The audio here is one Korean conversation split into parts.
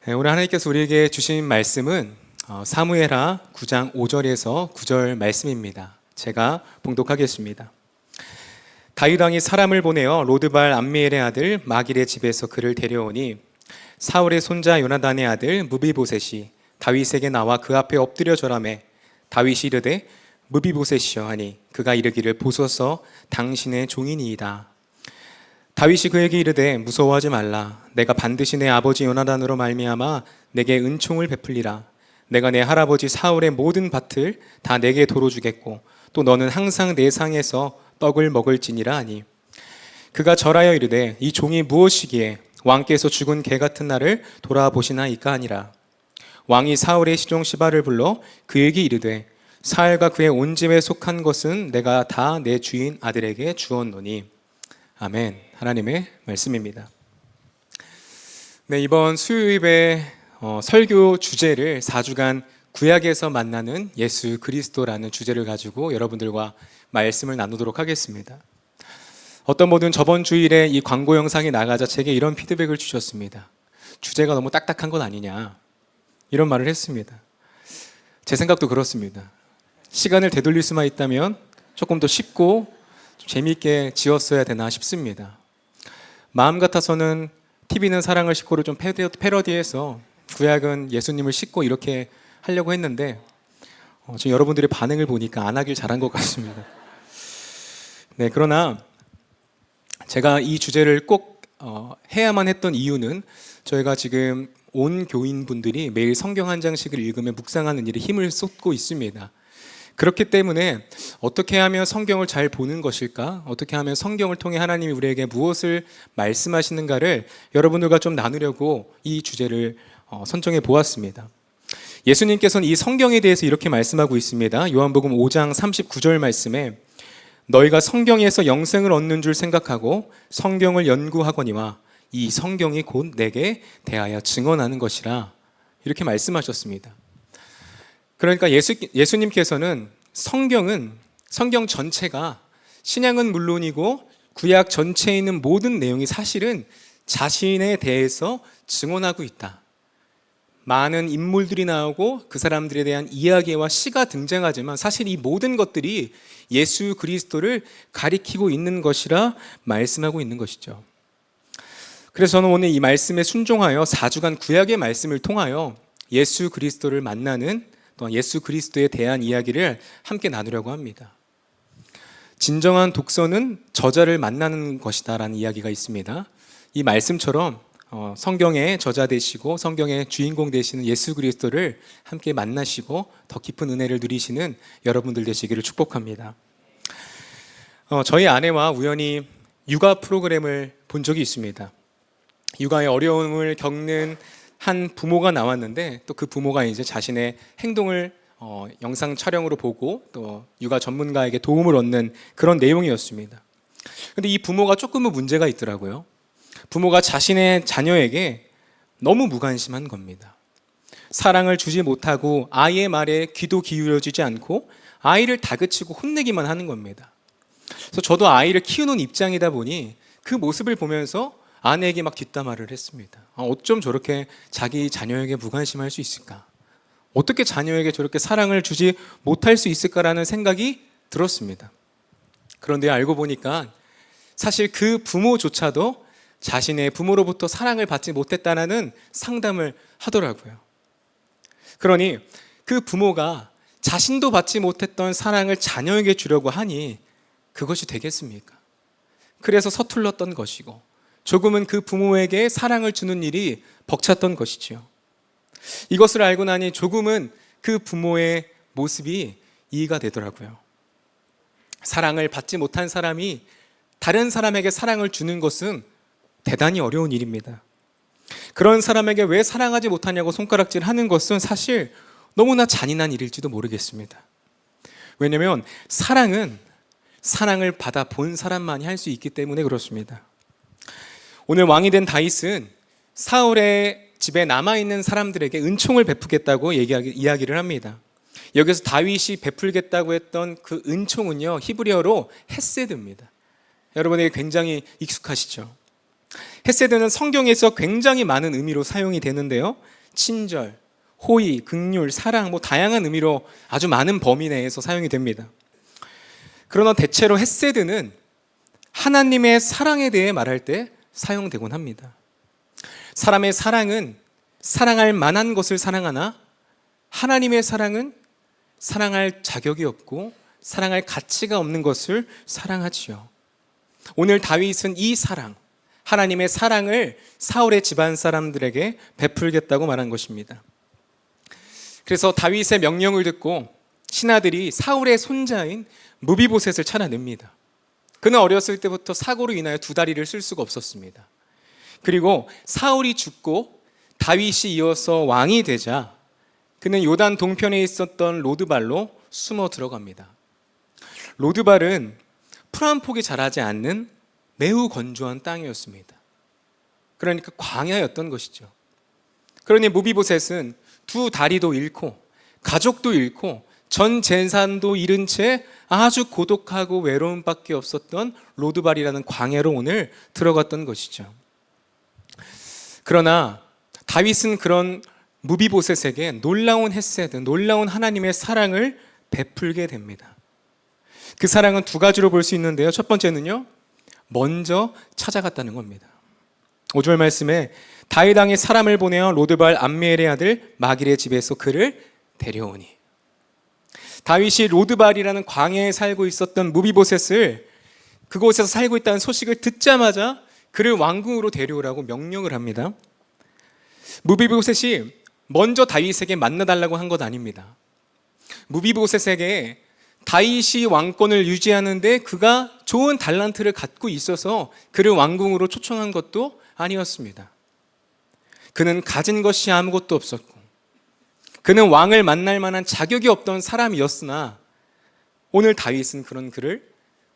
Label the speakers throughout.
Speaker 1: 네, 오늘 하나님께서 우리에게 주신 말씀은 사무엘하 9장 5절에서 9절 말씀입니다. 제가 봉독하겠습니다. 다윗 왕이 사람을 보내어 로드발 암미엘의 아들 마길의 집에서 그를 데려오니 사울의 손자 요나단의 아들 무비보셋이 다윗에게 나와 그 앞에 엎드려 절하매 다윗이 이르되 무비보셋이여 하니 그가 이르기를 보소서 당신의 종이니이다. 다윗이 그에게 이르되 무서워하지 말라. 내가 반드시 내 아버지 요나단으로 말미암아 내게 은총을 베풀리라. 내가 내 할아버지 사울의 모든 밭을 다 내게 도로 주겠고 또 너는 항상 내 상에서 떡을 먹을지니라 하니 그가 절하여 이르되 이 종이 무엇이기에 왕께서 죽은 개 같은 나를 돌아보시나이까 하니라. 왕이 사울의 시종 시바를 불러 그에게 이르되 사울과 그의 온 집에 속한 것은 내가 다 내 주인 아들에게 주었노니. 아멘. 하나님의 말씀입니다. 네, 이번 수요일의 설교 주제를 4주간 구약에서 만나는 예수 그리스도라는 주제를 가지고 여러분들과 말씀을 나누도록 하겠습니다. 어떤 분은 저번 주일에 이 광고 영상이 나가자 제게 이런 피드백을 주셨습니다. 주제가 너무 딱딱한 건 아니냐, 이런 말을 했습니다. 제 생각도 그렇습니다. 시간을 되돌릴 수만 있다면 조금 더 쉽고 좀 재미있게 지었어야 되나 싶습니다. 마음 같아서는 TV는 사랑을 싣고를 좀 패러디해서 구약은 예수님을 싣고 이렇게 하려고 했는데 지금 여러분들의 반응을 보니까 안 하길 잘한 것 같습니다. 네, 그러나 제가 이 주제를 꼭 해야만 했던 이유는 저희가 지금 온 교인분들이 매일 성경 한 장씩을 읽으며 묵상하는 일에 힘을 쏟고 있습니다. 그렇기 때문에 어떻게 하면 성경을 잘 보는 것일까? 어떻게 하면 성경을 통해 하나님이 우리에게 무엇을 말씀하시는가를 여러분들과 좀 나누려고 이 주제를 선정해 보았습니다. 예수님께서는 이 성경에 대해서 이렇게 말씀하고 있습니다. 요한복음 5장 39절 말씀에 너희가 성경에서 영생을 얻는 줄 생각하고 성경을 연구하거니와 이 성경이 곧 내게 대하여 증언하는 것이라, 이렇게 말씀하셨습니다. 그러니까 예수님께서는 성경 전체가, 신약은 물론이고 구약 전체에 있는 모든 내용이 사실은 자신에 대해서 증언하고 있다. 많은 인물들이 나오고 그 사람들에 대한 이야기와 시가 등장하지만 사실 이 모든 것들이 예수 그리스도를 가리키고 있는 것이라 말씀하고 있는 것이죠. 그래서 저는 오늘 이 말씀에 순종하여 4주간 구약의 말씀을 통하여 예수 그리스도를 만나는, 또 예수 그리스도에 대한 이야기를 함께 나누려고 합니다. 진정한 독서는 저자를 만나는 것이다라는 이야기가 있습니다. 이 말씀처럼 성경의 저자 되시고 성경의 주인공 되시는 예수 그리스도를 함께 만나시고 더 깊은 은혜를 누리시는 여러분들 되시기를 축복합니다. 저희 아내와 우연히 육아 프로그램을 본 적이 있습니다. 육아의 어려움을 겪는 한 부모가 나왔는데 또 그 부모가 이제 자신의 행동을 영상 촬영으로 보고 또 육아 전문가에게 도움을 얻는 그런 내용이었습니다. 그런데 이 부모가 조금은 문제가 있더라고요. 부모가 자신의 자녀에게 너무 무관심한 겁니다. 사랑을 주지 못하고 아이의 말에 귀도 기울여지지 않고 아이를 다그치고 혼내기만 하는 겁니다. 그래서 저도 아이를 키우는 입장이다 보니 그 모습을 보면서 아내에게 막 뒷담화를 했습니다. 어쩜 저렇게 자기 자녀에게 무관심할 수 있을까? 어떻게 자녀에게 저렇게 사랑을 주지 못할 수 있을까라는 생각이 들었습니다. 그런데 알고 보니까 사실 그 부모조차도 자신의 부모로부터 사랑을 받지 못했다는 상담을 하더라고요. 그러니 그 부모가 자신도 받지 못했던 사랑을 자녀에게 주려고 하니 그것이 되겠습니까? 그래서 서툴렀던 것이고 조금은 그 부모에게 사랑을 주는 일이 벅찼던 것이지요. 이것을 알고 나니 조금은 그 부모의 모습이 이해가 되더라고요. 사랑을 받지 못한 사람이 다른 사람에게 사랑을 주는 것은 대단히 어려운 일입니다. 그런 사람에게 왜 사랑하지 못하냐고 손가락질 하는 것은 사실 너무나 잔인한 일일지도 모르겠습니다. 왜냐하면 사랑은 사랑을 받아 본 사람만이 할 수 있기 때문에 그렇습니다. 오늘 왕이 된 다윗은 사울의 집에 남아있는 사람들에게 은총을 베푸겠다고 이야기를 합니다. 여기서 다윗이 베풀겠다고 했던 그 은총은요, 히브리어로 헤세드입니다. 여러분에게 굉장히 익숙하시죠? 헤세드는 성경에서 굉장히 많은 의미로 사용이 되는데요. 친절, 호의, 긍휼, 사랑, 다양한 의미로 아주 많은 범위 내에서 사용이 됩니다. 그러나 대체로 헤세드는 하나님의 사랑에 대해 말할 때 사용되곤 합니다. 사람의 사랑은 사랑할 만한 것을 사랑하나 하나님의 사랑은 사랑할 자격이 없고 사랑할 가치가 없는 것을 사랑하지요. 오늘 다윗은 이 사랑, 하나님의 사랑을 사울의 집안 사람들에게 베풀겠다고 말한 것입니다. 그래서 다윗의 명령을 듣고 신하들이 사울의 손자인 무비보셋을 찾아냅니다. 그는 어렸을 때부터 사고로 인하여 두 다리를 쓸 수가 없었습니다. 그리고 사울이 죽고 다윗이 이어서 왕이 되자 그는 요단 동편에 있었던 로드발로 숨어 들어갑니다. 로드발은 풀 한 폭이 자라지 않는 매우 건조한 땅이었습니다. 그러니까 광야였던 것이죠. 그러니 무비보셋은 두 다리도 잃고 가족도 잃고 전 재산도 잃은 채 아주 고독하고 외로움 밖에 없었던 로드발이라는 광야로 오늘 들어갔던 것이죠. 그러나 다윗은 그런 무비보셋에게 놀라운 헤세드, 놀라운 하나님의 사랑을 베풀게 됩니다. 그 사랑은 두 가지로 볼 수 있는데요. 첫 번째는요, 먼저 찾아갔다는 겁니다. 5절 말씀에 다윗 왕이 사람을 보내어 로드발 암미엘의 아들 마길의 집에서 그를 데려오니, 다윗이 로드발이라는 광야에 살고 있었던 무비보셋을 그곳에서 살고 있다는 소식을 듣자마자 그를 왕궁으로 데려오라고 명령을 합니다. 무비보셋이 먼저 다윗에게 만나달라고 한 것 아닙니다. 무비보셋에게 다윗이 왕권을 유지하는데 그가 좋은 달란트를 갖고 있어서 그를 왕궁으로 초청한 것도 아니었습니다. 그는 가진 것이 아무것도 없었고 그는 왕을 만날 만한 자격이 없던 사람이었으나 오늘 다윗은 그런 그를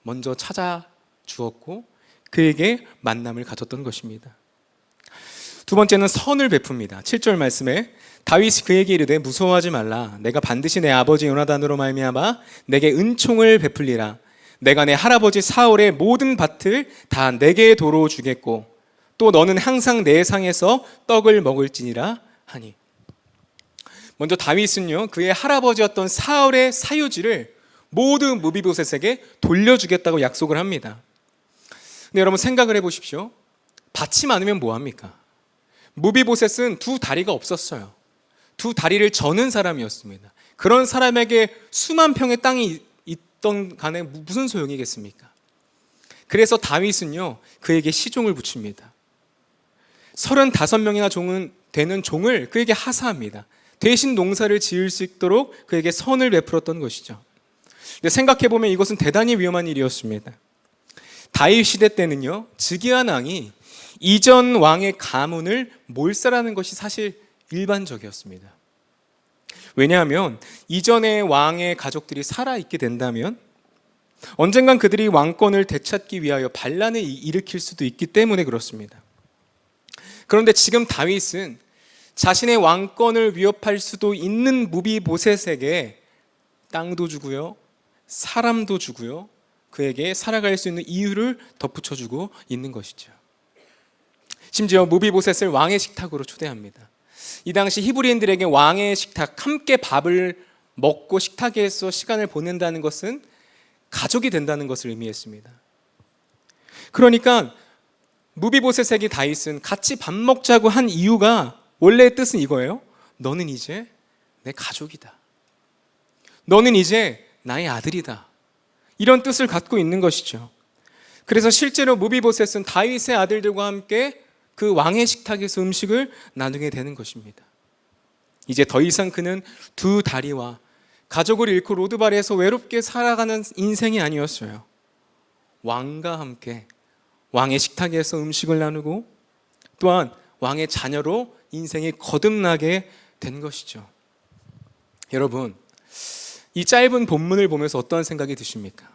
Speaker 1: 먼저 찾아주었고 그에게 만남을 가졌던 것입니다. 두 번째는 선을 베풉니다. 7절 말씀에 다윗이 그에게 이르되 무서워하지 말라. 내가 반드시 내 아버지 요나단으로 말미암아 내게 은총을 베풀리라. 내가 내 할아버지 사울의 모든 밭을 다 내게 도로 주겠고 또 너는 항상 내 상에서 떡을 먹을지니라 하니. 먼저 다윗은요, 그의 할아버지였던 사울의 사유지를 모두 무비보셋에게 돌려주겠다고 약속을 합니다. 근데 여러분 생각을 해보십시오. 밭이 많으면 뭐합니까? 무비보셋은 두 다리가 없었어요. 두 다리를 저는 사람이었습니다. 그런 사람에게 수만 평의 땅이 있던 간에 무슨 소용이겠습니까? 그래서 다윗은요, 그에게 시종을 붙입니다. 35명이나 되는 종을 그에게 하사합니다. 대신 농사를 지을 수 있도록 그에게 선을 베풀었던 것이죠. 근데 생각해보면 이것은 대단히 위험한 일이었습니다. 다윗 시대 때는요, 즉위한 왕이 이전 왕의 가문을 몰살하는 것이 사실 일반적이었습니다. 왜냐하면 이전의 왕의 가족들이 살아있게 된다면 언젠간 그들이 왕권을 되찾기 위하여 반란을 일으킬 수도 있기 때문에 그렇습니다. 그런데 지금 다윗은 자신의 왕권을 위협할 수도 있는 무비보셋에게 땅도 주고요, 사람도 주고요, 그에게 살아갈 수 있는 이유를 덧붙여주고 있는 것이죠. 심지어 무비보셋을 왕의 식탁으로 초대합니다. 이 당시 히브리인들에게 왕의 식탁, 함께 밥을 먹고 식탁에서 시간을 보낸다는 것은 가족이 된다는 것을 의미했습니다. 그러니까 무비보셋에게 다윗은 같이 밥 먹자고 한 이유가 원래의 뜻은 이거예요. 너는 이제 내 가족이다. 너는 이제 나의 아들이다. 이런 뜻을 갖고 있는 것이죠. 그래서 실제로 무비보셋은 다윗의 아들들과 함께 그 왕의 식탁에서 음식을 나누게 되는 것입니다. 이제 더 이상 그는 두 다리와 가족을 잃고 로드발에서 외롭게 살아가는 인생이 아니었어요. 왕과 함께 왕의 식탁에서 음식을 나누고 또한 왕의 자녀로 인생이 거듭나게 된 것이죠. 여러분, 이 짧은 본문을 보면서 어떤 생각이 드십니까?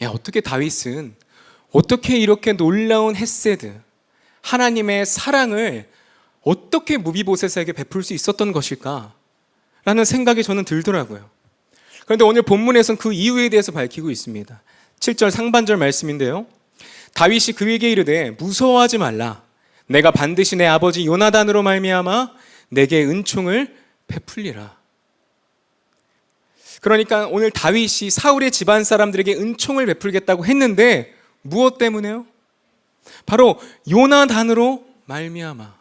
Speaker 1: 어떻게 다윗은 어떻게 이렇게 놀라운 헤세드, 하나님의 사랑을 어떻게 무비보셋에게 베풀 수 있었던 것일까? 라는 생각이 저는 들더라고요. 그런데 오늘 본문에서는 그 이유에 대해서 밝히고 있습니다. 7절 상반절 말씀인데요. 다윗이 그에게 이르되 무서워하지 말라. 내가 반드시 내 아버지 요나단으로 말미암아 내게 은총을 베풀리라. 그러니까 오늘 다윗이 사울의 집안 사람들에게 은총을 베풀겠다고 했는데 무엇 때문에요? 바로 요나단으로 말미암아.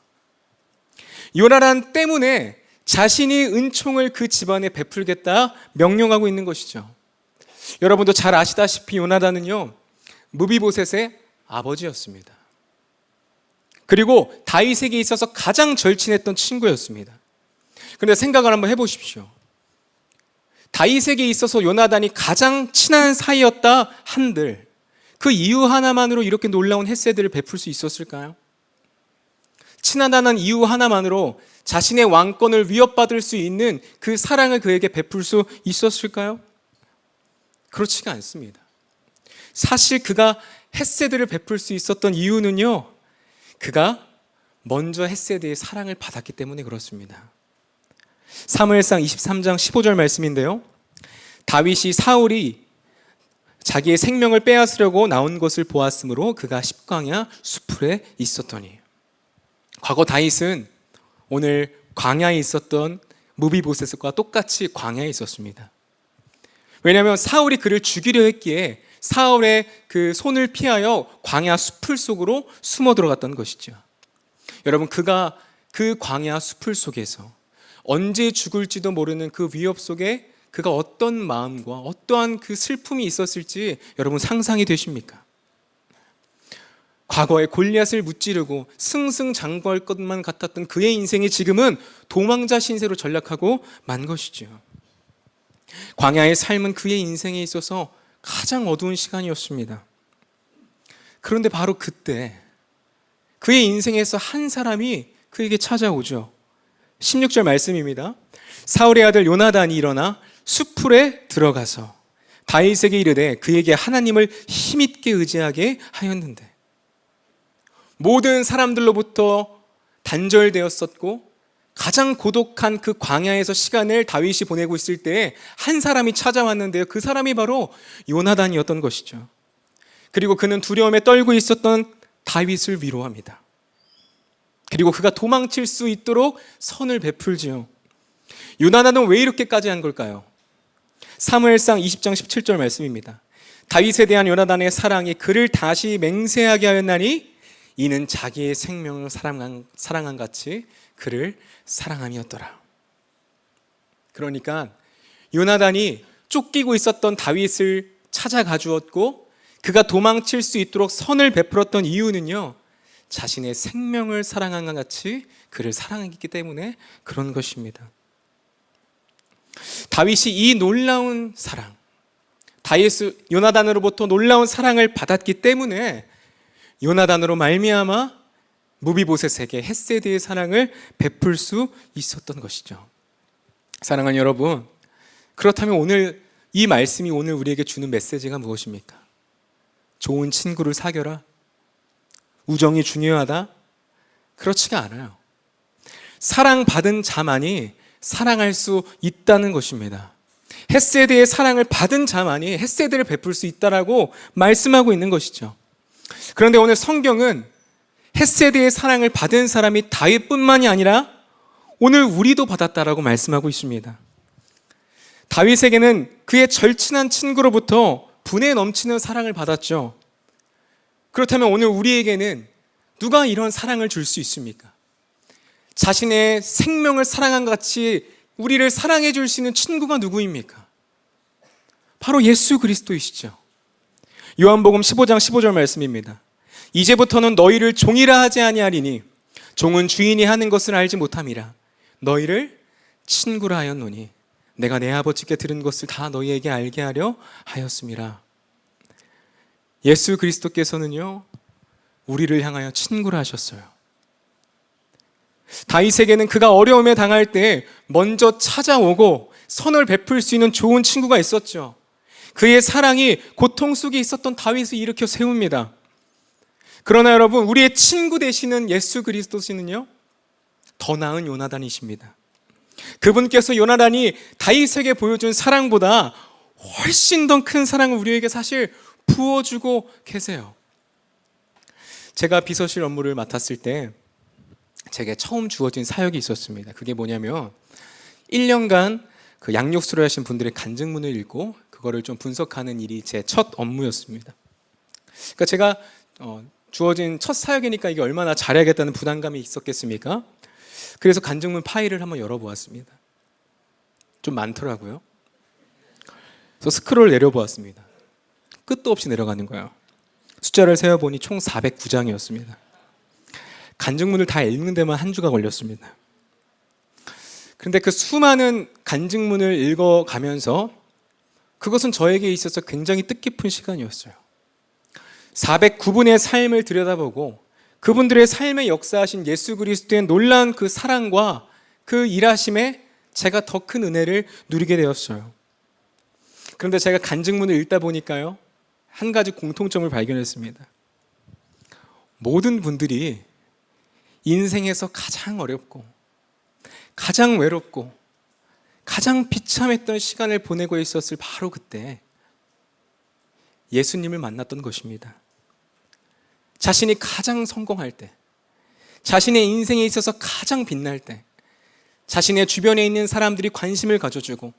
Speaker 1: 요나단 때문에 자신이 은총을 그 집안에 베풀겠다 명령하고 있는 것이죠. 여러분도 잘 아시다시피 요나단은요, 무비보셋의 아버지였습니다. 그리고 다윗에게 있어서 가장 절친했던 친구였습니다. 그런데 생각을 한번 해보십시오. 다윗에게 있어서 요나단이 가장 친한 사이였다 한들 그 이유 하나만으로 이렇게 놀라운 햇새들을 베풀 수 있었을까요? 친하다는 이유 하나만으로 자신의 왕권을 위협받을 수 있는 그 사랑을 그에게 베풀 수 있었을까요? 그렇지가 않습니다. 사실 그가 햇새들을 베풀 수 있었던 이유는요, 그가 먼저 햇새들의 사랑을 받았기 때문에 그렇습니다. 사무엘상 23장 15절 말씀인데요, 다윗이 사울이 자기의 생명을 빼앗으려고 나온 것을 보았으므로 그가 십광야 수풀에 있었더니. 과거 다윗은 오늘 광야에 있었던 무비보셋과 똑같이 광야에 있었습니다. 왜냐하면 사울이 그를 죽이려 했기에 사울의 그 손을 피하여 광야 수풀 속으로 숨어 들어갔던 것이죠. 여러분, 그가 그 광야 수풀 속에서 언제 죽을지도 모르는 그 위협 속에 그가 어떤 마음과 어떠한 그 슬픔이 있었을지 여러분 상상이 되십니까? 과거에 골리앗을 무찌르고 승승장구할 것만 같았던 그의 인생이 지금은 도망자 신세로 전락하고 만 것이죠. 광야의 삶은 그의 인생에 있어서 가장 어두운 시간이었습니다. 그런데 바로 그때 그의 인생에서 한 사람이 그에게 찾아오죠. 16절 말씀입니다. 사울의 아들 요나단이 일어나 수풀에 들어가서 다윗에게 이르되 그에게 하나님을 힘있게 의지하게 하였는데, 모든 사람들로부터 단절되었었고 가장 고독한 그 광야에서 시간을 다윗이 보내고 있을 때에 한 사람이 찾아왔는데요, 그 사람이 바로 요나단이었던 것이죠. 그리고 그는 두려움에 떨고 있었던 다윗을 위로합니다. 그리고 그가 도망칠 수 있도록 선을 베풀지요. 요나단은 왜 이렇게까지 한 걸까요? 사무엘상 20장 17절 말씀입니다. 다윗에 대한 요나단의 사랑이 그를 다시 맹세하게 하였나니 이는 자기의 생명을 사랑한 같이 그를 사랑함이었더라. 그러니까 요나단이 쫓기고 있었던 다윗을 찾아가 주었고 그가 도망칠 수 있도록 선을 베풀었던 이유는요, 자신의 생명을 사랑한 것 같이 그를 사랑했기 때문에 그런 것입니다. 다윗이 이 놀라운 사랑, 요나단으로부터 놀라운 사랑을 받았기 때문에 요나단으로 말미암아 무비보셋에게 헷세드의 사랑을 베풀 수 있었던 것이죠. 사랑하는 여러분, 그렇다면 오늘 이 말씀이 오늘 우리에게 주는 메시지가 무엇입니까? 좋은 친구를 사귀어라? 우정이 중요하다? 그렇지가 않아요. 사랑받은 자만이 사랑할 수 있다는 것입니다. 헷세드의 사랑을 받은 자만이 헷세드를 베풀 수 있다라고 말씀하고 있는 것이죠. 그런데 오늘 성경은 헷세드의 사랑을 받은 사람이 다윗뿐만이 아니라 오늘 우리도 받았다라고 말씀하고 있습니다. 다윗에게는 그의 절친한 친구로부터 분에 넘치는 사랑을 받았죠. 그렇다면 오늘 우리에게는 누가 이런 사랑을 줄 수 있습니까? 자신의 생명을 사랑한 것 같이 우리를 사랑해 줄 수 있는 친구가 누구입니까? 바로 예수 그리스도이시죠. 요한복음 15장 15절 말씀입니다. 이제부터는 너희를 종이라 하지 아니하리니 종은 주인이 하는 것을 알지 못함이라. 너희를 친구라 하였노니 내가 내 아버지께 들은 것을 다 너희에게 알게 하려 하였음이라. 예수 그리스도께서는요, 우리를 향하여 친구라 하셨어요. 다윗에게는 그가 어려움에 당할 때 먼저 찾아오고 선을 베풀 수 있는 좋은 친구가 있었죠. 그의 사랑이 고통 속에 있었던 다윗을 일으켜 세웁니다. 그러나 여러분, 우리의 친구 되시는 예수 그리스도시는요, 더 나은 요나단이십니다. 그분께서 요나단이 다윗에게 보여준 사랑보다 훨씬 더 큰 사랑을 우리에게 사실 부어주고 계세요. 제가 비서실 업무를 맡았을 때 제게 처음 주어진 사역이 있었습니다. 그게 뭐냐면 1년간 그 양육 수료하신 분들의 간증문을 읽고 그거를 좀 분석하는 일이 제 첫 업무였습니다. 그러니까 제가 주어진 첫 사역이니까 이게 얼마나 잘해야겠다는 부담감이 있었겠습니까? 그래서 간증문 파일을 한번 열어보았습니다. 좀 많더라고요. 그래서 스크롤 내려보았습니다. 끝도 없이 내려가는 거예요. 숫자를 세어보니 총 409장이었습니다. 간증문을 다 읽는 데만 한 주가 걸렸습니다. 그런데 그 수많은 간증문을 읽어가면서 그것은 저에게 있어서 굉장히 뜻깊은 시간이었어요. 409분의 삶을 들여다보고 그분들의 삶에 역사하신 예수 그리스도의 놀라운 그 사랑과 그 일하심에 제가 더 큰 은혜를 누리게 되었어요. 그런데 제가 간증문을 읽다 보니까요, 한 가지 공통점을 발견했습니다. 모든 분들이 인생에서 가장 어렵고 가장 외롭고 가장 비참했던 시간을 보내고 있었을 바로 그때 예수님을 만났던 것입니다. 자신이 가장 성공할 때, 자신의 인생에 있어서 가장 빛날 때, 자신의 주변에 있는 사람들이 관심을 가져주고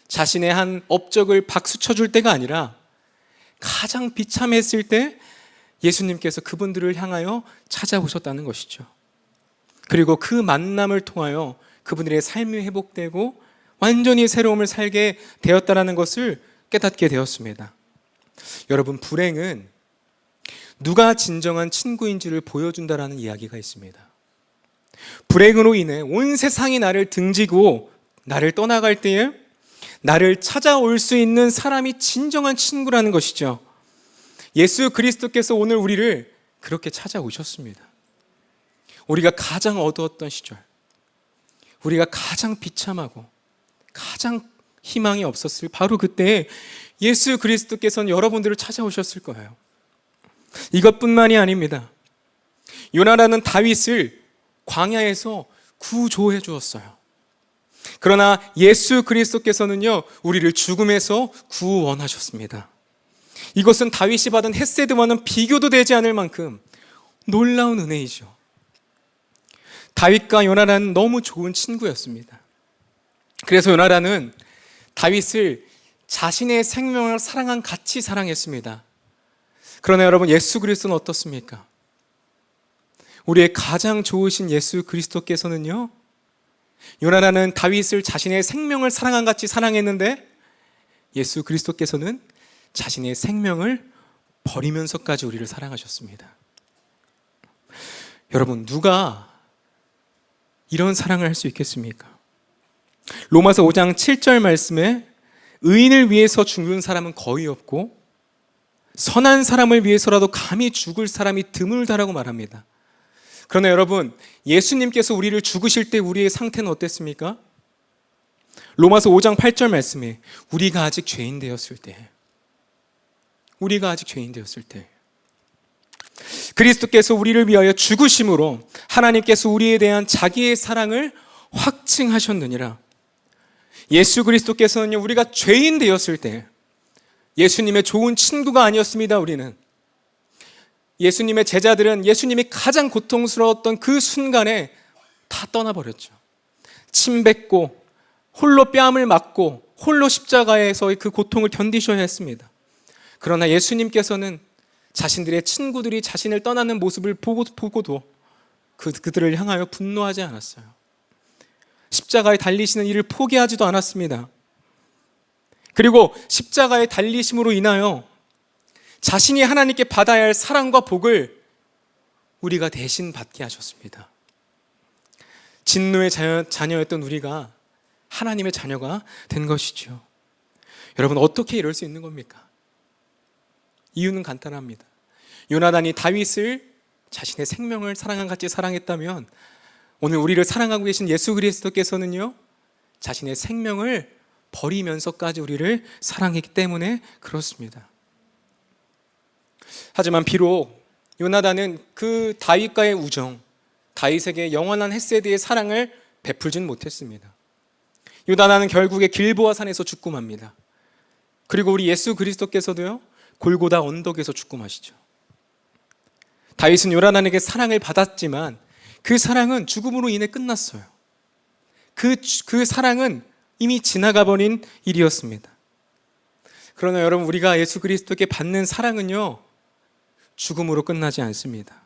Speaker 1: 자신의 한 업적을 박수 쳐줄 때가 아니라 가장 비참했을 때 예수님께서 그분들을 향하여 찾아오셨다는 것이죠. 그리고 그 만남을 통하여 그분들의 삶이 회복되고 완전히 새로움을 살게 되었다는 것을 깨닫게 되었습니다. 여러분, 불행은 누가 진정한 친구인지를 보여준다는 이야기가 있습니다. 불행으로 인해 온 세상이 나를 등지고 나를 떠나갈 때에 나를 찾아올 수 있는 사람이 진정한 친구라는 것이죠. 예수 그리스도께서 오늘 우리를 그렇게 찾아오셨습니다. 우리가 가장 어두웠던 시절, 우리가 가장 비참하고 가장 희망이 없었을 바로 그때 예수 그리스도께서는 여러분들을 찾아오셨을 거예요. 이것뿐만이 아닙니다. 요나라는 다윗을 광야에서 구조해 주었어요. 그러나 예수 그리스도께서는요, 우리를 죽음에서 구원하셨습니다. 이것은 다윗이 받은 헤세드와는 비교도 되지 않을 만큼 놀라운 은혜이죠. 다윗과 요나라는 너무 좋은 친구였습니다. 그래서 요나라는 다윗을 자신의 생명을 사랑한 같이 사랑했습니다. 그러나 여러분, 예수 그리스도는 어떻습니까? 우리의 가장 좋으신 예수 그리스도께서는요, 요나라는 다윗을 자신의 생명을 사랑한 같이 사랑했는데 예수 그리스도께서는 자신의 생명을 버리면서까지 우리를 사랑하셨습니다. 여러분, 누가 이런 사랑을 할 수 있겠습니까? 로마서 5장 7절 말씀에 의인을 위해서 죽는 사람은 거의 없고 선한 사람을 위해서라도 감히 죽을 사람이 드물다라고 말합니다. 그러나 여러분, 예수님께서 우리를 죽으실 때 우리의 상태는 어땠습니까? 로마서 5장 8절 말씀에 우리가 아직 죄인 되었을 때, 그리스도께서 우리를 위하여 죽으심으로 하나님께서 우리에 대한 자기의 사랑을 확증하셨느니라. 예수 그리스도께서는요, 우리가 죄인 되었을 때 예수님의 좋은 친구가 아니었습니다. 우리는 예수님의 제자들은 예수님이 가장 고통스러웠던 그 순간에 다 떠나버렸죠. 침뱉고 홀로 뺨을 맞고 홀로 십자가에서의 그 고통을 견디셔야 했습니다. 그러나 예수님께서는 자신들의 친구들이 자신을 떠나는 모습을 보고도 그들을 향하여 분노하지 않았어요. 십자가에 달리시는 일을 포기하지도 않았습니다. 그리고 십자가에 달리심으로 인하여 자신이 하나님께 받아야 할 사랑과 복을 우리가 대신 받게 하셨습니다. 진노의 자녀였던 우리가 하나님의 자녀가 된 것이죠. 여러분, 어떻게 이럴 수 있는 겁니까? 이유는 간단합니다. 요나단이 다윗을 자신의 생명을 사랑한 같이 사랑했다면 오늘 우리를 사랑하고 계신 예수 그리스도께서는요, 자신의 생명을 버리면서까지 우리를 사랑했기 때문에 그렇습니다. 하지만 비록 요나단은 그 다윗과의 우정, 다윗에게 영원한 헤세드의 사랑을 베풀진 못했습니다. 요나단은 결국에 길보아 산에서 죽고 맙니다. 그리고 우리 예수 그리스도께서도요, 골고다 언덕에서 죽고 마시죠. 다윗은 요나단에게 사랑을 받았지만 그 사랑은 죽음으로 인해 끝났어요. 그 사랑은 이미 지나가 버린 일이었습니다. 그러나 여러분, 우리가 예수 그리스도께 받는 사랑은요, 죽음으로 끝나지 않습니다.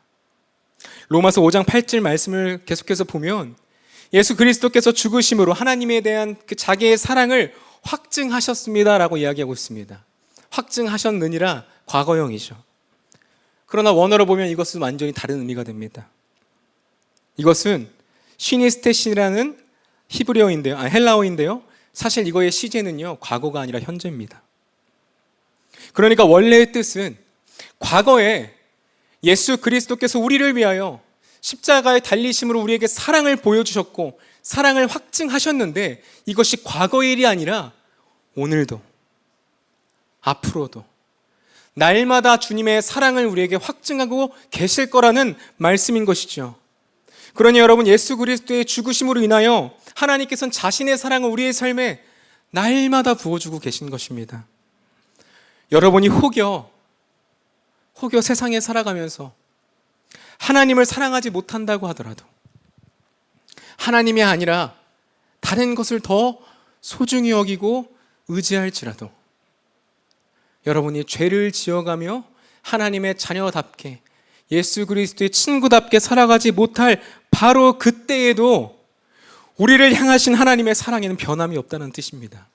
Speaker 1: 로마서 5장 8절 말씀을 계속해서 보면 예수 그리스도께서 죽으심으로 하나님에 대한 그 자기의 사랑을 확증하셨습니다라고 이야기하고 있습니다. 확증하셨느니라 과거형이죠. 그러나 원어로 보면 이것은 완전히 다른 의미가 됩니다. 이것은 시니스테시라는 헬라어인데요. 사실 이거의 시제는요, 과거가 아니라 현재입니다. 그러니까 원래의 뜻은 과거에 예수 그리스도께서 우리를 위하여 십자가에 달리심으로 우리에게 사랑을 보여주셨고 사랑을 확증하셨는데 이것이 과거의 일이 아니라 오늘도 앞으로도 날마다 주님의 사랑을 우리에게 확증하고 계실 거라는 말씀인 것이죠. 그러니 여러분, 예수 그리스도의 죽으심으로 인하여 하나님께서는 자신의 사랑을 우리의 삶에 날마다 부어주고 계신 것입니다. 여러분이 혹여 세상에 살아가면서 하나님을 사랑하지 못한다고 하더라도, 하나님이 아니라 다른 것을 더 소중히 여기고 의지할지라도, 여러분이 죄를 지어가며 하나님의 자녀답게 예수 그리스도의 친구답게 살아가지 못할 바로 그때에도 우리를 향하신 하나님의 사랑에는 변함이 없다는 뜻입니다.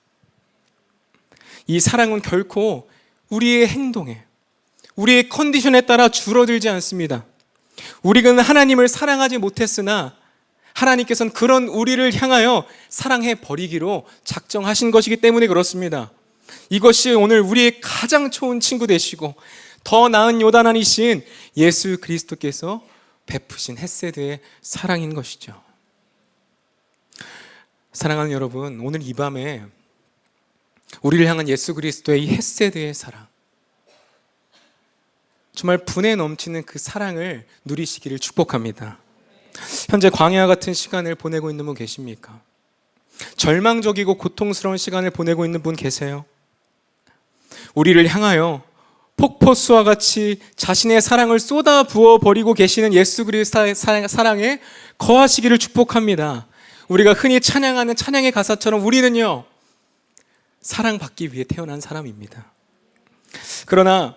Speaker 1: 이 사랑은 결코 우리의 행동에, 우리의 컨디션에 따라 줄어들지 않습니다. 우리는 하나님을 사랑하지 못했으나 하나님께서는 그런 우리를 향하여 사랑해 버리기로 작정하신 것이기 때문에 그렇습니다. 이것이 오늘 우리의 가장 좋은 친구 되시고 더 나은 요단왕이신 예수 그리스도께서 베푸신 헤세드의 사랑인 것이죠. 사랑하는 여러분, 오늘 이 밤에 우리를 향한 예수 그리스도의 이 헤세드의 사랑, 정말 분에 넘치는 그 사랑을 누리시기를 축복합니다. 현재 광야 같은 시간을 보내고 있는 분 계십니까? 절망적이고 고통스러운 시간을 보내고 있는 분 계세요? 우리를 향하여 폭포수와 같이 자신의 사랑을 쏟아 부어 버리고 계시는 예수 그리스도의 사랑에 거하시기를 축복합니다. 우리가 흔히 찬양하는 찬양의 가사처럼 우리는요, 사랑받기 위해 태어난 사람입니다. 그러나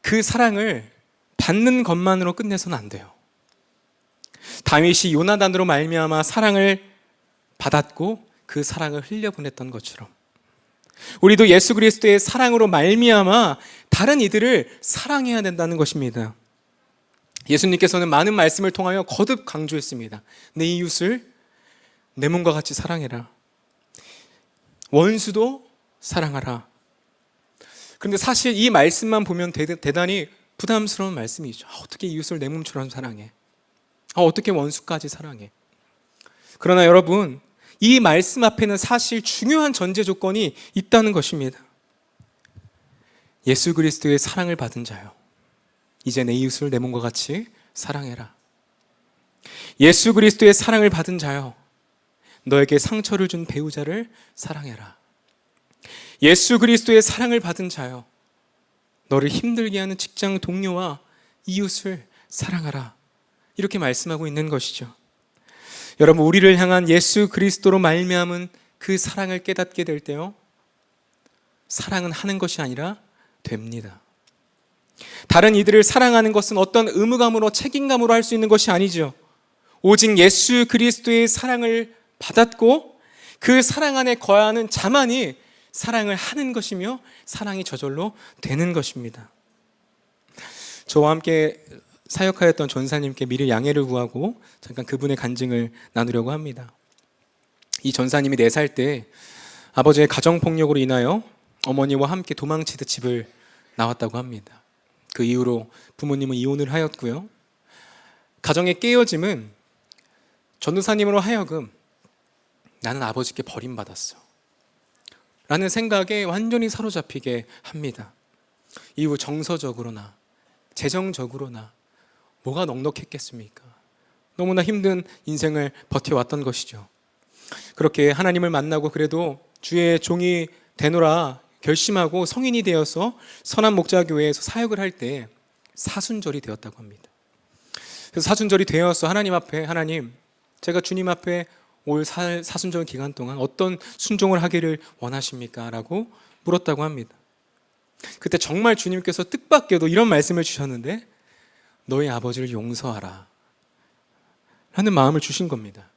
Speaker 1: 그 사랑을 받는 것만으로 끝내서는 안 돼요. 다윗이 요나단으로 말미암아 사랑을 받았고 그 사랑을 흘려보냈던 것처럼 우리도 예수 그리스도의 사랑으로 말미암아 다른 이들을 사랑해야 된다는 것입니다. 예수님께서는 많은 말씀을 통하여 거듭 강조했습니다. 내 이웃을 내 몸과 같이 사랑해라. 원수도 사랑하라. 그런데 사실 이 말씀만 보면 대단히 부담스러운 말씀이죠. 어떻게 이웃을 내 몸처럼 사랑해? 어떻게 원수까지 사랑해? 그러나 여러분, 이 말씀 앞에는 사실 중요한 전제 조건이 있다는 것입니다. 예수 그리스도의 사랑을 받은 자요, 이제 내 이웃을 내 몸과 같이 사랑해라. 예수 그리스도의 사랑을 받은 자요, 너에게 상처를 준 배우자를 사랑해라. 예수 그리스도의 사랑을 받은 자요, 너를 힘들게 하는 직장 동료와 이웃을 사랑하라. 이렇게 말씀하고 있는 것이죠. 여러분, 우리를 향한 예수 그리스도로 말미암은 그 사랑을 깨닫게 될 때요, 사랑은 하는 것이 아니라 됩니다. 다른 이들을 사랑하는 것은 어떤 의무감으로 책임감으로 할 수 있는 것이 아니죠. 오직 예수 그리스도의 사랑을 받았고 그 사랑 안에 거하는 자만이 사랑을 하는 것이며 사랑이 저절로 되는 것입니다. 저와 함께 사역하였던 전사님께 미리 양해를 구하고 잠깐 그분의 간증을 나누려고 합니다. 이 전사님이 4살 때 아버지의 가정폭력으로 인하여 어머니와 함께 도망치듯 집을 나왔다고 합니다. 그 이후로 부모님은 이혼을 하였고요. 가정의 깨어짐은 전도사님으로 하여금 나는 아버지께 버림받았어 라는 생각에 완전히 사로잡히게 합니다. 이후 정서적으로나 재정적으로나 뭐가 넉넉했겠습니까? 너무나 힘든 인생을 버텨왔던 것이죠. 그렇게 하나님을 만나고 그래도 주의 종이 되노라 결심하고 성인이 되어서 선한 목자교회에서 사역을 할 때 사순절이 되었다고 합니다. 그래서 사순절이 되어서 하나님 앞에, 하나님, 제가 주님 앞에 올 사순절 기간 동안 어떤 순종을 하기를 원하십니까? 라고 물었다고 합니다. 그때 정말 주님께서 뜻밖에도 이런 말씀을 주셨는데, 너희 아버지를 용서하라 라는 마음을 주신 겁니다.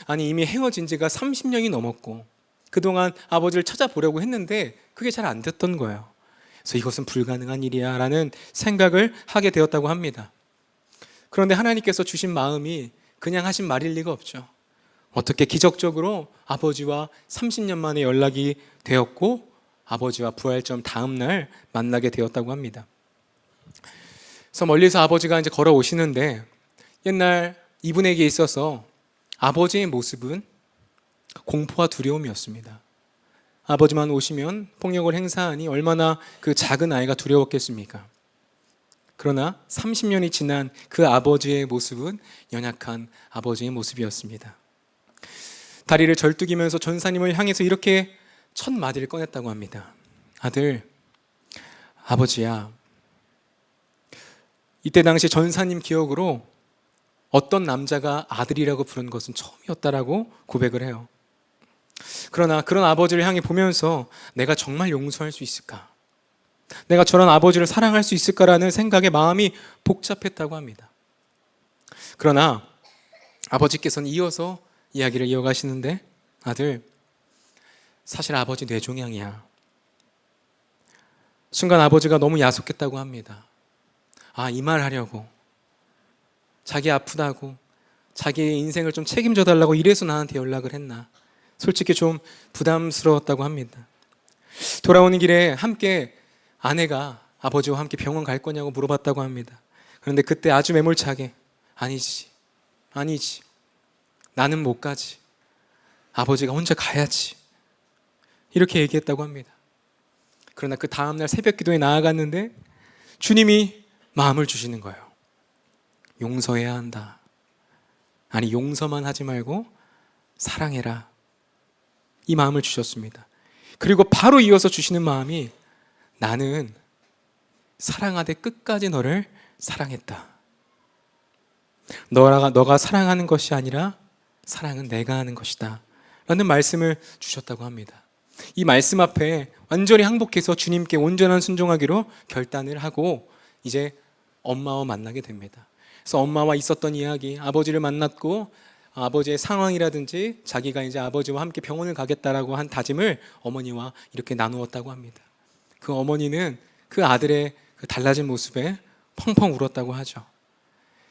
Speaker 1: 아니, 이미 헤어진 지가 30년이 넘었고 그동안 아버지를 찾아보려고 했는데 그게 잘 안 됐던 거예요. 그래서 이것은 불가능한 일이야 라는 생각을 하게 되었다고 합니다. 그런데 하나님께서 주신 마음이 그냥 하신 말일 리가 없죠. 어떻게 기적적으로 아버지와 30년 만에 연락이 되었고 아버지와 부활절 다음 날 만나게 되었다고 합니다. 그래서 멀리서 아버지가 이제 걸어오시는데, 옛날 이분에게 있어서 아버지의 모습은 공포와 두려움이었습니다. 아버지만 오시면 폭력을 행사하니 얼마나 그 작은 아이가 두려웠겠습니까? 그러나 30년이 지난 그 아버지의 모습은 연약한 아버지의 모습이었습니다. 다리를 절뚝이면서 전사님을 향해서 이렇게 첫 마디를 꺼냈다고 합니다. 아들, 아버지야. 이때 당시 전사님 기억으로 어떤 남자가 아들이라고 부른 것은 처음이었다라고 고백을 해요. 그러나 그런 아버지를 향해 보면서 내가 정말 용서할 수 있을까? 내가 저런 아버지를 사랑할 수 있을까라는 생각에 마음이 복잡했다고 합니다. 그러나 아버지께서는 이어서 이야기를 이어가시는데, 아들, 사실 아버지 뇌종양이야. 순간 아버지가 너무 야속했다고 합니다. 아, 이 말 하려고. 자기 아프다고, 자기의 인생을 좀 책임져 달라고 이래서 나한테 연락을 했나. 솔직히 좀 부담스러웠다고 합니다. 돌아오는 길에 함께 아내가 아버지와 함께 병원 갈 거냐고 물어봤다고 합니다. 그런데 그때 아주 매몰차게 아니지. 나는 못 가지. 아버지가 혼자 가야지. 이렇게 얘기했다고 합니다. 그러나 그 다음날 새벽 기도에 나아갔는데 주님이 마음을 주시는 거예요. 용서해야 한다. 아니, 용서만 하지 말고 사랑해라. 이 마음을 주셨습니다. 그리고 바로 이어서 주시는 마음이, 나는 사랑하되 끝까지 너를 사랑했다. 너가 사랑하는 것이 아니라 사랑은 내가 하는 것이다 라는 말씀을 주셨다고 합니다. 이 말씀 앞에 완전히 항복해서 주님께 온전한 순종하기로 결단을 하고 이제 엄마와 만나게 됩니다. 그래서 엄마와 있었던 이야기, 아버지를 만났고 아버지의 상황이라든지 자기가 이제 아버지와 함께 병원을 가겠다라고 한 다짐을 어머니와 이렇게 나누었다고 합니다. 그 어머니는 그 아들의 그 달라진 모습에 펑펑 울었다고 하죠.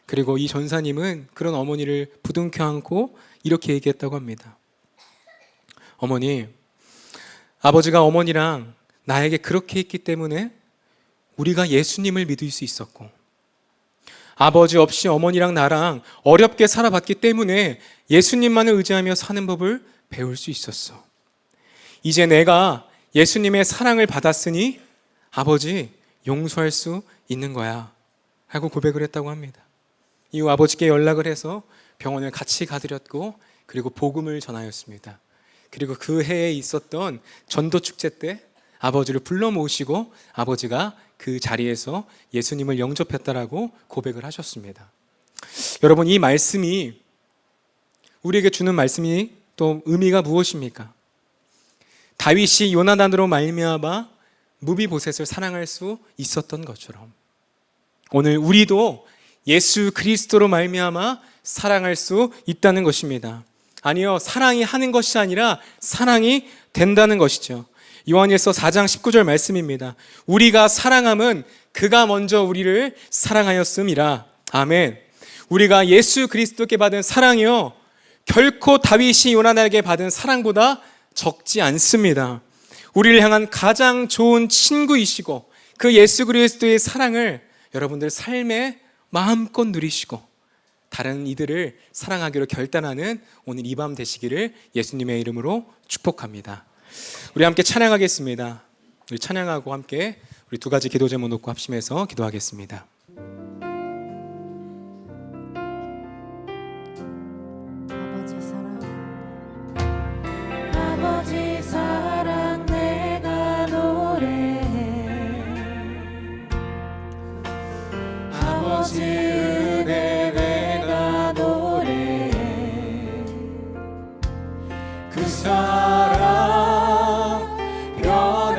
Speaker 1: 그리고 이 전사님은 그런 어머니를 부둥켜 안고 이렇게 얘기했다고 합니다. 어머니, 아버지가 어머니랑 나에게 그렇게 했기 때문에 우리가 예수님을 믿을 수 있었고, 아버지 없이 어머니랑 나랑 어렵게 살아봤기 때문에 예수님만을 의지하며 사는 법을 배울 수 있었어. 이제 내가 예수님의 사랑을 받았으니 아버지 용서할 수 있는 거야 하고 고백을 했다고 합니다. 이후 아버지께 연락을 해서 병원을 같이 가드렸고, 그리고 복음을 전하였습니다. 그리고 그 해에 있었던 전도 축제 때 아버지를 불러 모으시고 아버지가 그 자리에서 예수님을 영접했다라고 고백을 하셨습니다. 여러분, 이 말씀이 우리에게 주는 말씀이 또 의미가 무엇입니까? 다윗이 요나단으로 말미암아 무비보셋을 사랑할 수 있었던 것처럼 오늘 우리도 예수 그리스도로 말미암아 사랑할 수 있다는 것입니다. 아니요, 사랑이 하는 것이 아니라 사랑이 된다는 것이죠. 요한일서 4장 19절 말씀입니다. 우리가 사랑함은 그가 먼저 우리를 사랑하였음이라. 아멘. 우리가 예수 그리스도께 받은 사랑이요, 결코 다윗이 요나단에게 받은 사랑보다 적지 않습니다. 우리를 향한 가장 좋은 친구이시고 그 예수 그리스도의 사랑을 여러분들 삶에 마음껏 누리시고 다른 이들을 사랑하기로 결단하는 오늘 이 밤 되시기를 예수님의 이름으로 축복합니다. 우리 함께 찬양하겠습니다. 우리 찬양하고 함께 우리 두 가지 기도 제목 놓고 합심해서 기도하겠습니다.
Speaker 2: 아버지 사랑 내가 노래해
Speaker 1: 그 사랑 변함없으신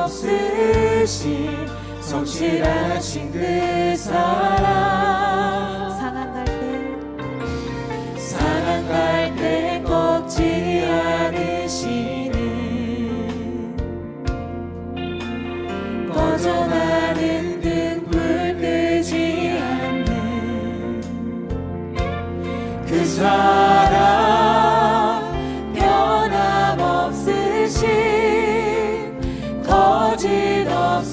Speaker 1: 거짓없으신 성실하신 그 사랑 상한 갈 때 꺾지 않으시는 꺼져가는 등불 끄지 않는 그 사랑 변함없으신 거짓없으신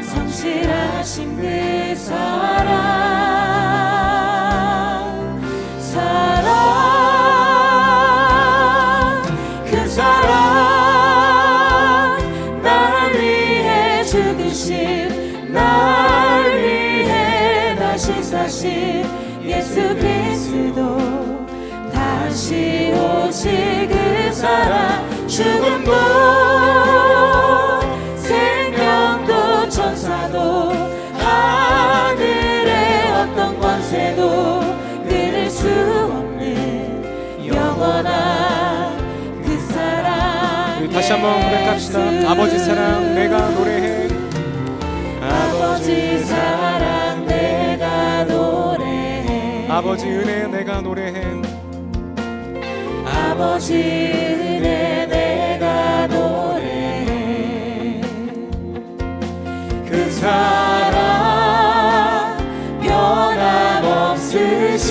Speaker 1: 성실하신 그 사랑 그 사랑 날 위해 죽으신 날 위해 다시 사신 예수 그리스도 다시 오실 그 사랑 죽음도 생명도 천사도 하늘의 어떤 권세도 끊을 수 없는 영원한 그 사랑. 우리 다시 한번 고백합시다. 아버지 사랑 내가 노래해. 아버지 사랑 내가 노래해. 아버지 은혜 내가 노래해. 아버지 은혜 내가 노래해. 그 사랑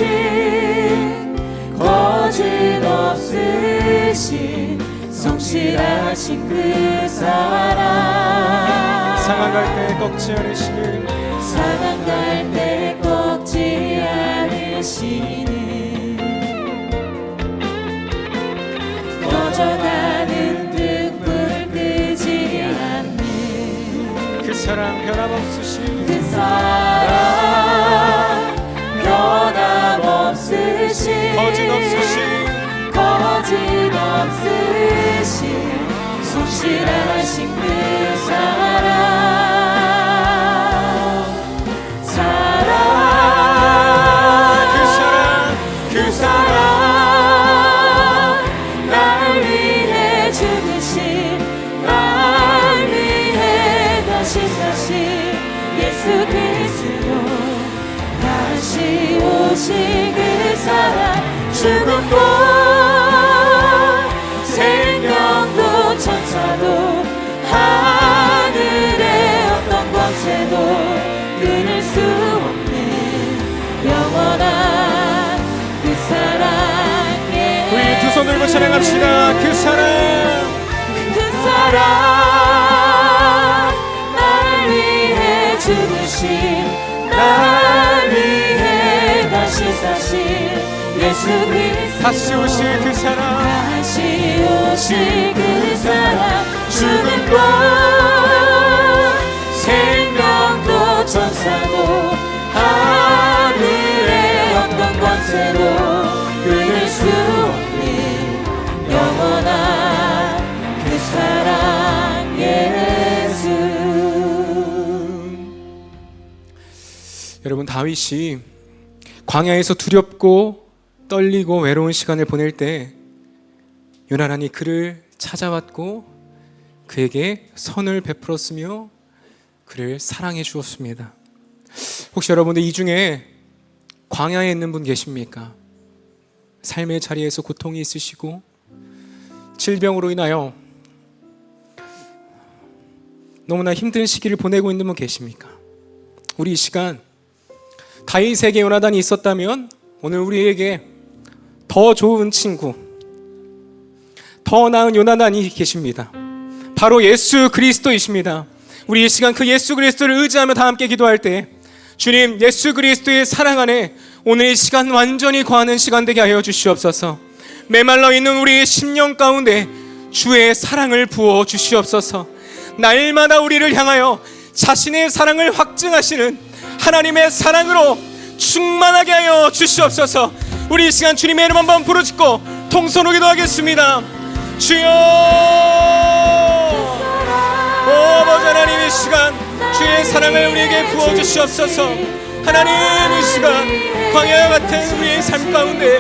Speaker 1: 변함없으신 거짓없으신 성실하신 그 사랑 상한 갈 때 꺾지 않으시는 상한 갈 때 꺾지 않으시는 꺼져가는 등불 끄지 않는 그 사랑 변함없으신 그 사랑 변함없으신 거짓없으신 성실하신 그 사랑 그 사랑 날 위해 죽으신 날 위해 다시 사신 예수 그리스도 다시 오신 그 사랑 죽음도 생명도 천사도 하늘의 어떤 권세도 끊을 수 없는 영원한 그 사랑에 우리 두 손 들고 찬양합시다. 그 사랑 날 위해 죽으신 날 위해 다시 사신 예수 그리스도 다시 오실 그 사랑 다시 오실 그 사랑 죽음도 생명도 천사도 하늘의 어떤 권세도 끊을 수 없는 영원한 그 사랑 예수. 여러분 다윗이 광야에서 두렵고 떨리고 외로운 시간을 보낼 때 요나단이 그를 찾아왔고 그에게 선을 베풀었으며 그를 사랑해 주었습니다. 혹시 여러분들 이 중에 광야에 있는 분 계십니까? 삶의 자리에서 고통이 있으시고 질병으로 인하여 너무나 힘든 시기를 보내고 있는 분 계십니까? 우리 이 시간 다윗에게 요나단이 있었다면 오늘 우리에게 더 좋은 친구, 더 나은 요나단이 계십니다. 바로 예수 그리스도이십니다. 우리 이 시간 그 예수 그리스도를 의지하며 다 함께 기도할 때 주님 예수 그리스도의 사랑 안에 오늘 이 시간 완전히 거하는 시간 되게 하여 주시옵소서. 메말라 있는 우리의 심령 가운데 주의 사랑을 부어 주시옵소서. 날마다 우리를 향하여 자신의 사랑을 확증하시는 하나님의 사랑으로 충만하게 하여 주시옵소서. 우리 이 시간 주님의 이름 한번 부르짖고 통성으로 기도하겠습니다. 주여, 오 아버지 하나님, 이 시간 주의 사랑을 우리에게 부어주시옵소서. 하나님 이 시간 광야 같은 우리의 삶 가운데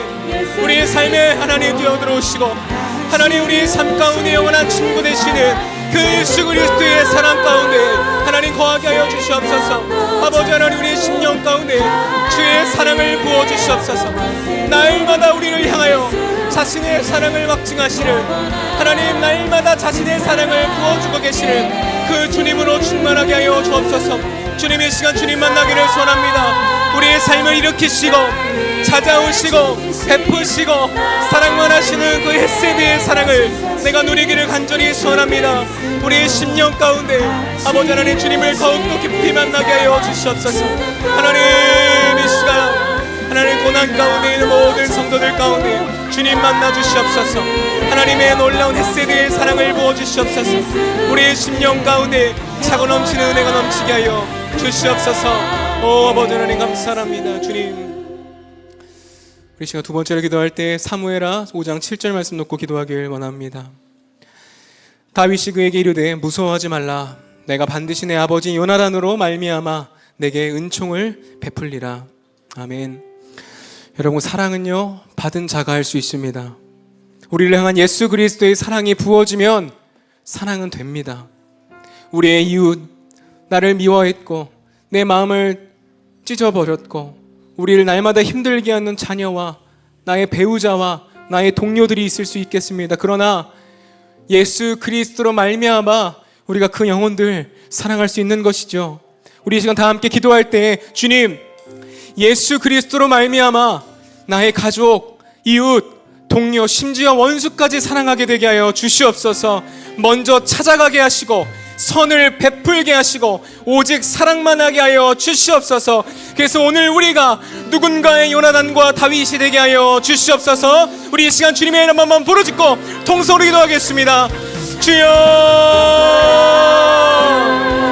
Speaker 1: 우리의 삶에 하나님 뛰어들어오시고 하나님 우리의 삶 가운데 영원한 친구 되시는 그 예수 그리스도의 사랑 가운데 하나님 거하게 하여 주시옵소서. 아버지 하나님 우리의 심령 가운데 주의 사랑을 부어주시옵소서. 날마다 우리를 향하여 자신의 사랑을 확증하시는 하나님, 날마다 자신의 사랑을 부어주고 계시는 그 주님으로 충만하게 하여 주옵소서. 주님 이 시간 주님 만나기를 소원합니다. 우리의 삶을 일으키시고 찾아오시고 베푸시고 사랑만 하시는 그 헤세드의 사랑을 내가 누리기를 간절히 소원합니다. 우리의 심령 가운데 아버지 하나님 주님을 더욱더 깊이 만나게 하여 주시옵소서. 하나님 이 시간 하나님 고난 가운데 있는 모든 성도들 가운데 주님 만나 주시옵소서. 하나님의 놀라운 헤세드의 사랑을 부어 주시옵소서. 우리의 심령 가운데 차고 넘치는 은혜가 넘치게 하여 주시옵소서. 오 아버지 하나님 감사합니다. 주님 우리 시간 두 번째로 기도할 때 사무엘하 5장 7절 말씀 놓고 기도하길 원합니다. 다윗이 그에게 이르되 무서워하지 말라. 내가 반드시 내 아버지 요나단으로 말미암아 내게 은총을 베풀리라. 아멘. 여러분 사랑은요 받은 자가 할 수 있습니다. 우리를 향한 예수 그리스도의 사랑이 부어지면 사랑은 됩니다. 우리의 이웃, 나를 미워했고 내 마음을 찢어버렸고 우리를 날마다 힘들게 하는 자녀와 나의 배우자와 나의 동료들이 있을 수 있겠습니다. 그러나 예수 그리스도로 말미암아 우리가 그 영혼들 사랑할 수 있는 것이죠. 우리 이 시간 다 함께 기도할 때 주님 예수 그리스도로 말미암아 나의 가족, 이웃, 동료, 심지어 원수까지 사랑하게 되게 하여 주시옵소서. 먼저 찾아가게 하시고 선을 베풀게 하시고 오직 사랑만 하게 하여 주시옵소서. 그래서 오늘 우리가 누군가의 요나단과 다윗이 되게 하여 주시옵소서. 우리 이 시간 주님의 이름 한번 부르짖고 통성으로 기도하겠습니다. 주여,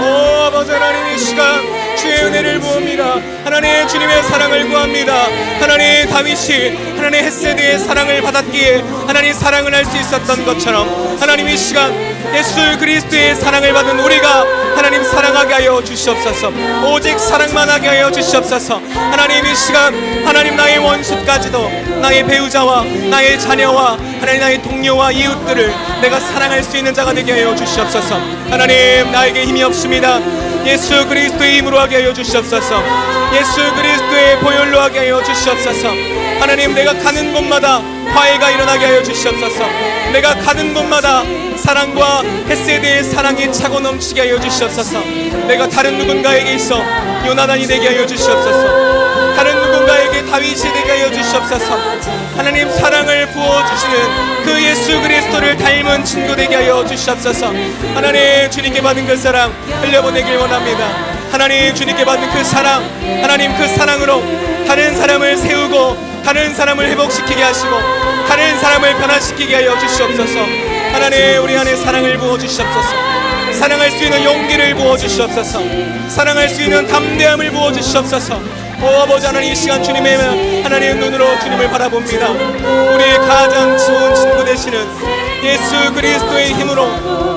Speaker 1: 오 아버지 하나님 이 시간 주의 은혜를 부옵니다. 하나님 주님의 사랑을 구합니다. 하나님 다윗이 하나님 헤세드의 사랑을 받았기에 하나님 사랑을 할 수 있었던 것처럼 하나님 이 시간 예수 그리스도의 사랑을 받은 우리가 하나님 사랑하게 하여 주시옵소서. 오직 사랑만 하게 하여 주시옵소서. 하나님 이 시간 하나님 나의 원수까지도 나의 배우자와 나의 자녀와 하나님 나의 동료와 이웃들을 내가 사랑할 수 있는 자가 되게 하여 주시옵소서. 하나님 나에게 힘이 없습니다. 예수 그리스도의 힘으로 하게 하여 주시옵소서. 예수 그리스도의 보혈로 하게 하여 주시옵소서. 하나님 내가 가는 곳마다 화해가 일어나게 하여 주시옵소서. 내가 가는 곳마다 사랑과 헤세드의 사랑이 차고 넘치게 하여 주시옵소서. 내가 다른 누군가에게 있어 요나단이 되게 하여 주시옵소서. 다른 누군가에게 다윗이 되게 하여 주시옵소서. 하나님 사랑을 부어주시는 그 예수 그리스도를 닮은 친구 되게 하여 주시옵소서. 하나님 주님께 받은 그 사랑 흘려보내길 원합니다. 하나님 주님께 받은 그 사랑, 하나님 그 사랑으로 다른 사람을 세우고 다른 사람을 회복시키게 하시고 다른 사람을 변화시키게 하여 주시옵소서. 하나님 우리 안에 사랑을 부어주시옵소서. 사랑할 수 있는 용기를 부어주시옵소서. 사랑할 수 있는 담대함을 부어주시옵소서. 오 아버지 하나님 이 시간 주님의 하나님의 눈으로 주님을 바라봅니다. 우리의 가장 좋은 친구 되시는 예수 그리스도의 힘으로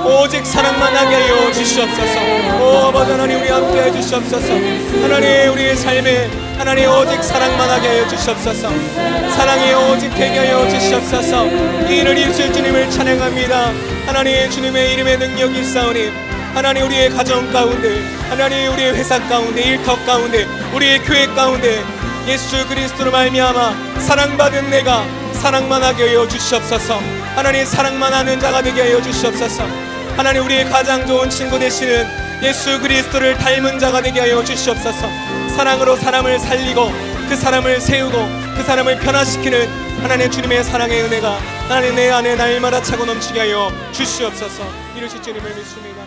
Speaker 1: 오직 사랑만 하게 하여 주시옵소서. 오 아버지 하나님 우리 함께 해주시옵소서. 하나님 우리의 삶에 하나님 오직 사랑만 하게 하여 주시옵소서. 사랑이 오직 되게 하여 주시옵소서. 이 일을 이루실 주님을 찬양합니다. 하나님 주님의 이름의 능력이 있사오니 하나님 우리의 가정 가운데 하나님 우리의 회사 가운데 일터 가운데 우리의 교회 가운데 예수 그리스도로 말미암아 사랑받은 내가 사랑만 하게 하여 주시옵소서. 하나님 사랑만 하는 자가 되게 하여 주시옵소서. 하나님 우리의 가장 좋은 친구 되시는 예수 그리스도를 닮은 자가 되게 하여 주시옵소서. 사랑으로 사람을 살리고 그 사람을 세우고 그 사람을 변화시키는 하나님 주님의 사랑의 은혜가 하나님 내 안에 날마다 차고 넘치게 하여 주시옵소서. 이루실 주님을 믿습니다.